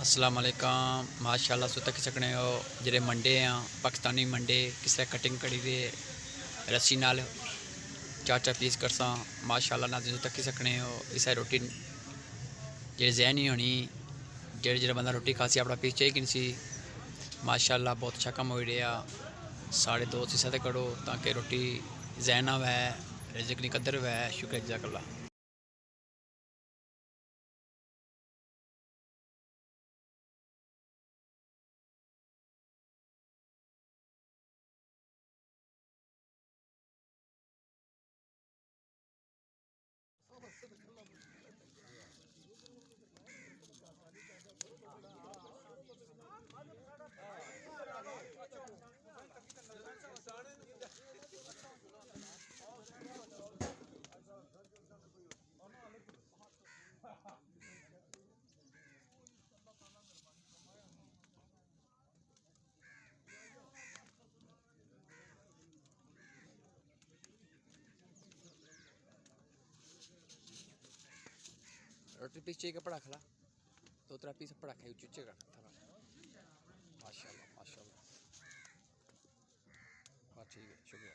अस्सलाम वालेकुम माशाल्लाह सो तक सकने हो जेरे मंडे आ पाकिस्तानी मंडे किस तरह कटिंग करी दे रस्सी नाल चार चार पीस करसा माशाल्लाह ना जो तक सकने हो इस रोटी जे जहनी होनी जेड़े जेड़ा बंदा रोटी खासी अपना पीस चाहिए कि सी माशाल्लाह बहुत अच्छा कम हो रहा साढ़े दोस्त इस करो ताकि रोटी जहना वै रिज़्क नी कदर वै शुक्र जज़ाकल्लाह। रोटी पीस चाहिए कपड़ा खला दो त्रै पीस पड़ा खाई उच्चे कर माशाल्लाह माशाल्लाह। हाँ ठीक है शुक्रिया।